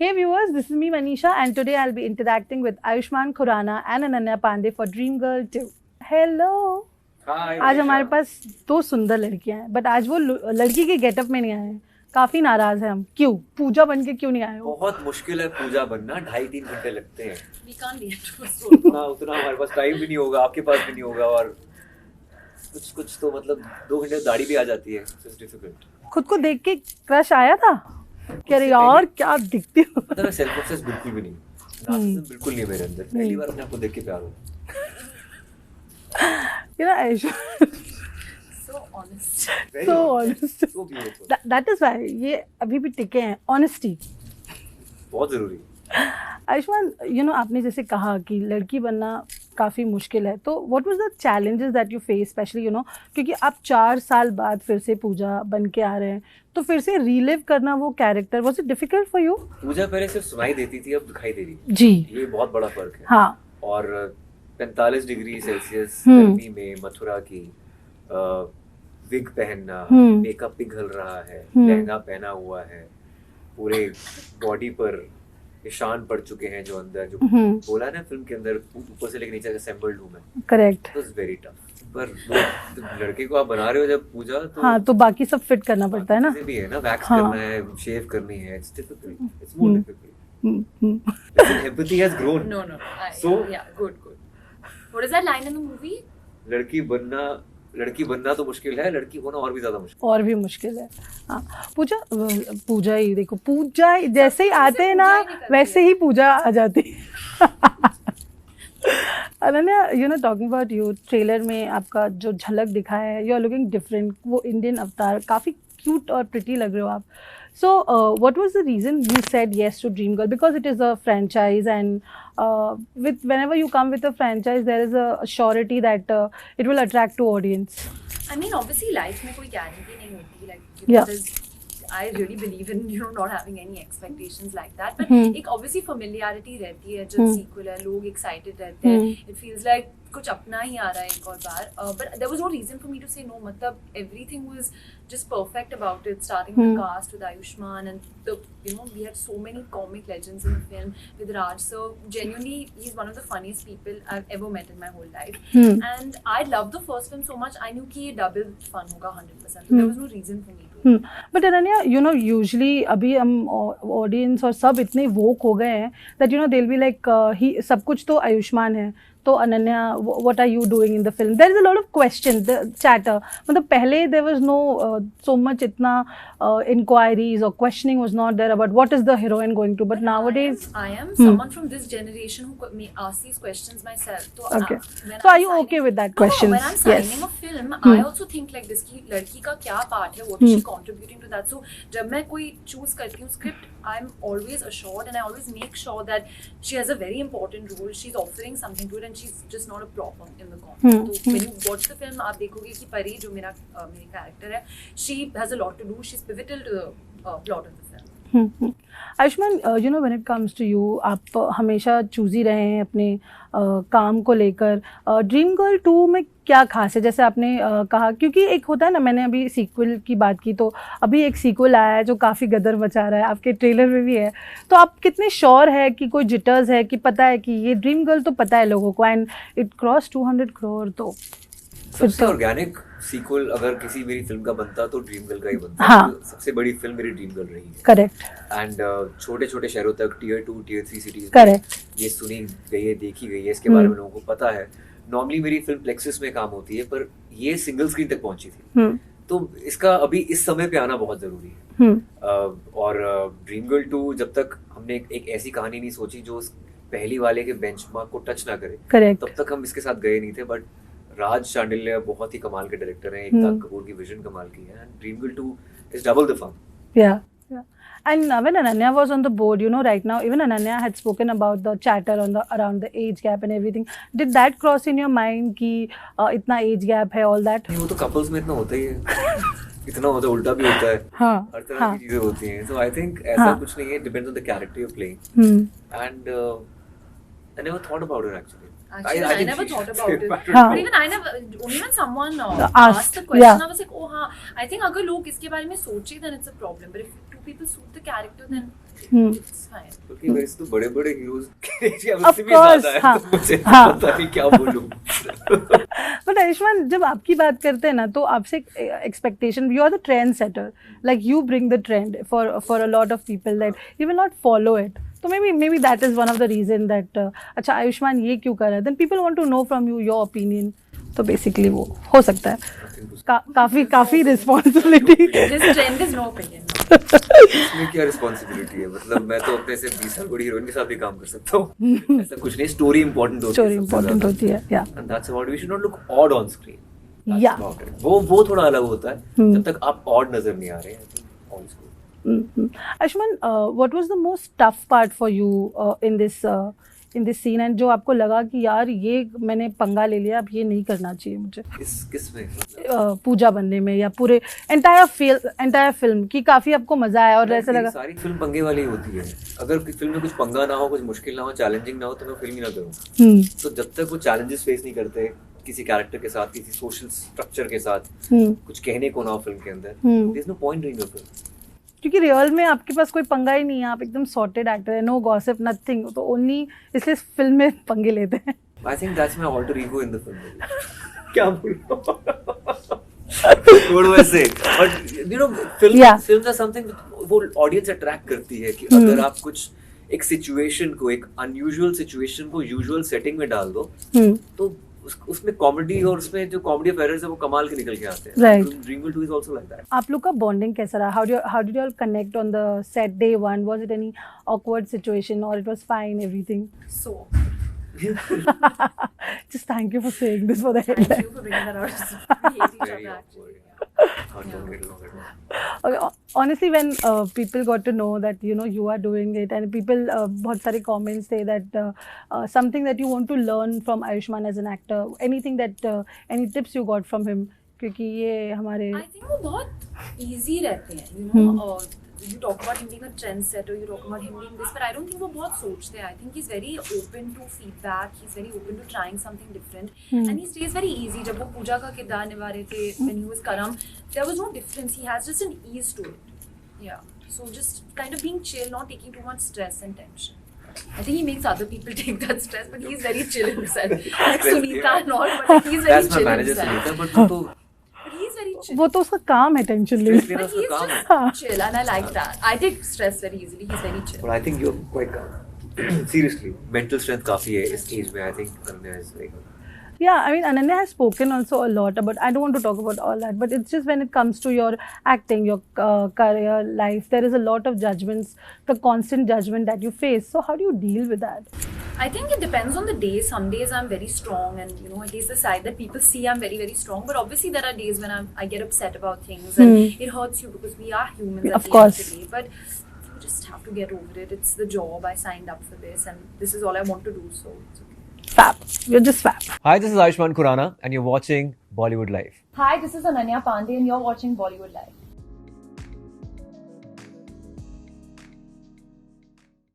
Hey viewers, this is me Manisha and today I'll be interacting with Ayushmann Khurrana and Ananya Pandey for Dream Girl 2. Hello. Hi, आज हमारे पास दो सुंदर लड़कियां हैं but आज वो लड़की के गेटअप में नहीं आए हैं. काफी नाराज है हम. क्यों? पूजा बन के क्यों नहीं आए हो? बहुत मुश्किल है पूजा बनना. 2.5-3 घंटे लगते हैं. We can't be into उतना हमारे पास टाइम भी नहीं होगा, आपके पास भी नहीं होगा. और कुछ तो मतलब 2 घंटे में दाढ़ी भी आ जाती है. It's difficult. खुद को देख के क्रश आया था कि अरे यार क्या दिखती हो. मतलब मैं सेल्फ ऑब्सेस बिल्कुल भी नहीं. नार्सिसिज्म बिल्कुल नहीं है मेरे अंदर. पहली बार अपने आप को देख के प्यार हुआ. You know, Aisha, so honest. Very so honest. honest. So beautiful. That is why ये अभी भी टिके हैं. Honesty. बहुत जरूरी है. आयुष्मान, आपने जैसे कहा कि लड़की बनना काफ़ी मुश्किल है, तो what was the challenges that you face specially क्योंकि आप 4 साल बाद फिर से पूजा बन के आ रहे हैं, तो फिर से रीलिव करना वो character, was it difficult for you? Pooja पहले सिर्फ सुनाई देती थी, अब दिखाई दे रही है. जी, ये बहुत बड़ा फर्क है. हाँ. और 45 डिग्री सेल्सियस गर्मी में मथुरा की विग पहनना, मेकअप पिघल रहा है, लहंगा पहना हुआ है, पूरे बॉडी पर निशान पड़ चुके हैं जो अंदर जो बोला ना फिल्म के अंदर ऊपर से लेकर नीचे तक असेंबल्ड हूं मैं. Correct. It was very tough. पर लड़के को आप बना रहे हो जब पूजा, तो हाँ, तो बाकी सब फिट करना पड़ता है ना. भी है ना, वैक्स करना है, शेव करनी है. It's difficult. It's more difficult. लेकिन empathy has grown. No. So- yeah, good. What is that line in the movie? लड़की बनना तो मुश्किल है, लड़की होना और भी ज्यादा मुश्किल. और भी मुश्किल है. हाँ, पूजा ही देखो, पूजा जैसे ही आते हैं ना वैसे ही पूजा आ जाती है. Ananya, talking about you, trailer में आपका जो झलक दिखाया है, यू आर लुकिंग डिफरेंट. वो इंडियन अवतार, काफ़ी क्यूट और प्रिटी लग रहे हो आप. So, what was the reason you said yes to Dream Girl? Because it is a franchise, and whenever you come with a franchise, there is a surety that it will attract to audience. I mean, obviously, life में कोई guarantee नहीं होती. Like, Yeah. I really believe in not having any expectations like that. But एक obviously familiarity रहती है जब sequel है, लोग excited रहते हैं. It feels like कुछ अपना ही आ रहा है एक और बार. But there was no reason for me to say no. मतलब everything was just perfect about it. Starting the cast with Ayushmann and we had so many comic legends in the film with Raj. So genuinely, he's one of the funniest people I've ever met in my whole life. And I loved the first film so much. I knew कि ये double fun होगा 100%. So there was no reason for me to. But Ananya, usually अभी हम audience और सब इतने वोक हो गए हैं that they'll be like ही सब कुछ तो आयुष्मान है, तो Ananya what are you doing in the film? There is a lot of questions, the chatter. मतलब पहले there was no so much इतना inquiries or questioning was not there about what is the heroine going to. But nowadays I am someone from this generation who may ask these questions myself. So, okay. So are you okay with that question? No, when I'm signing a film, I also think like this कि लड़की का क्या part है, what is she contributing to that. So जब मैं कोई choose करती हूँ script, I'm always assured and I always make sure that she has a very important role. She's offering something to it and she's just not a prop in the con. So when you watch the film, आप देखोगे कि परी जो मेरी character है, she has a lot to do. She's pivotal to the plot of the film. Ayushman, when it comes to you, आप हमेशा choosy रहे हैं अपने काम को लेकर. ड्रीम गर्ल 2 में क्या खास है? जैसे आपने कहा, क्योंकि एक होता है ना, मैंने अभी सीक्वल की बात की, तो अभी एक सीक्वल आया है जो काफ़ी गदर मचा रहा है, आपके ट्रेलर में भी है. तो आप कितने श्योर है कि कोई जिटर्स है कि पता है कि ये ड्रीम गर्ल, तो पता है लोगों को, एंड इट क्रॉस 200 करोड़, तो सबसे ऑर्गेनिक सीक्वल अगर किसी मेरी फिल्म का बनता तो ड्रीम गर्ल का ही बनता. हाँ. सबसे बड़ी फिल्म मेरी ड्रीम गर्ल रही है. करेक्ट. एंड छोटे छोटे शहरों तक, Tier 2 Tier 3 सिटीज करेक्ट, ये सुनी गई है, देखी गई है, इसके बारे में लोगों को पता है. नॉर्मली मेरी फिल्म प्लेक्सिस में काम होती है, पर ये सिंगल स्क्रीन तक पहुंची थी. तो इसका अभी इस समय पे आना बहुत जरूरी है. और ड्रीम गर्ल 2 जब तक हमने एक ऐसी कहानी नहीं सोची जो पहली वाले के बेंचमार्क को टच ना करे, करेक्ट, तब तक हम इसके साथ गए नहीं थे. बट राज शांडिल्य बहुत ही कमाल के डायरेक्टर हैं, एकता कपूर की विजन कमाल की है, and dream girl 2 is double the fun. Yeah. And when Ananya was on the board, right now, even Ananya had spoken about the chatter around the age gap and everything. Did that cross in your mind कि इतना age gap है, all that? नहीं, वो तो couples में इतना होता ही है. इतना होता है, उल्टा भी होता है. हाँ, हर तरह की चीजें होती हैं. So I think ऐसा कुछ नहीं है. Depends on the character you're playing. And I never thought about it actually. Actually, I never thought about it. हाँ. But even I never, only when someone asked the question, I was like, oh हाँ. I think अगर लोग इसके बारे में सोचे, then it's a problem. But if two people suit the character, then it's fine. कि मेरे से तो बड़े-बड़े हीरोज के उससे भी ज्यादा है, हाँ, तो मुझे हाँ. पता नहीं क्या बोलूं. बट आयुष्मान, जब आपकी बात करते हैं ना, तो आपसे expectation, you are the trend setter, like you bring the trend for a lot of people that you will not follow it. तो maybe that is one of the reason दैट अच्छा आयुष्मान ये क्यों कर रहा है, then people want to know from you your opinion. तो basically वो हो सकता है. काफी responsibility. This trend is no opinion. इसमें क्या रिस्पॉन्सिबिलिटी है, मतलब मैं तो अपने से 20 साल बड़ी हीरोइन के साथ भी काम कर सकता हूँ. ऐसा कुछ नहीं, स्टोरी इंपॉर्टेंट होती है. स्टोरी इंपॉर्टेंट होती है. Yeah and that's about, we should not look odd on screen. या वो थोड़ा अलग होता है. जब तक आप ऑड नजर नहीं आ रहे हैं, on screen. Ashman, what was the most tough part for you in this scene, and जो आपको लगा कि यार ये मैंने पंगा ले लिया, अब ये नहीं करना चाहिए मुझे? किस में? पूजा बनने में, या पूरे एंटायर फिल्म की काफी आपको मजा आया और ऐसा लगा? सारी फिल्म पंगे वाली होती है. अगर फिल्म में कुछ पंगा ना हो, कुछ मुश्किल ना हो, चैलेंजिंग ना हो, तो मैं फिल्म ही ना करूँ. तो जब तक वो चैलेंजेस फेस नहीं करते किसी कैरेक्टर के साथ, किसी सोशल स्ट्रक्चर के साथ, कुछ कहने को ना हो फिल्म के अंदर, there is no point doing a film. क्योंकि रियल में आपके पास कोई पंगा ही नहीं है, आप एकदम सॉर्टेड एक्टर है, नो गॉसिप, नथिंग, तो ओनली इसलिए फिल्म में पंगे लेते हैं. I think that's my alter ego in the film. क्या बोलूं? What do I say? But you know, films are something वो ऑडियंस अट्रैक्ट करती है कि अगर आप कुछ एक सिचुएशन को, एक अनयूजुअल सिचुएशन को यूजुअल सेटिंग में डाल दो, तो उसमें कॉमेडी और उसमें जो कॉमेडी ऑफ एरर्स है वो कमाल के निकल के आते हैं. Right. ड्रीमगर्ल 2 is also like that. आप लोग का बॉन्डिंग कैसा रहा? How did you all connect on the set day one? Was it any awkward situation or it was fine, everything? So Just thank you for saying this for the thank headline. you for bringing that out. We hate each Very other awkward. actually. Don't get along at all. Okay, honestly, when people got to know that you are doing it, and people बहुत सारे comments say that something that you want to learn from Ayushmann as an actor, anything that any tips you got from him, क्योंकि ये हमारे I think वो बहुत easy रहते हैं, you talk about him being a trendsetter, you talk about him being this, but I don't think वो बहुत सोचते हैं. I think he's very open to feedback, he's very open to trying something different, and he stays very easy. जब वो पूजा का किरदार निभा रहे थे, when he was Karam, there was no difference. He has just an ease to it. Yeah, so just kind of being chill, not taking too much stress and tension. I think he makes other people take that stress, but he's very chill himself. Like Sunita and all, but he's very That's my chill manager himself. Sunita, but तो But he's very chill. वो तो उसका काम है tension stress लेना. लेना But उसका he's काम है. just chill, and I like that. I take stress very easily. He's very chill. But I think you're quite calm. Seriously, mental strength काफी है इस एज में. I think Ananya is very good. Yeah, I mean, Ananya has spoken also a lot about, I don't want to talk about all that, but it's just when it comes to your acting, your career, life, there is a lot of judgments, the constant judgment that you face. So how do you deal with that? I think it depends on the day. Some days I'm very strong, and at least the side that people see I'm very, very strong. But obviously there are days when I get upset about things, and it hurts you because we are humans. Of course. But you just have to get over it. It's the job. I signed up for this, and this is all I want to do. So it's okay. Fab. You're just fab. Hi, this is Ayushmann Khurrana, and you're watching Bollywood Live. Hi, this is Ananya Pandey, and you're watching Bollywood Live.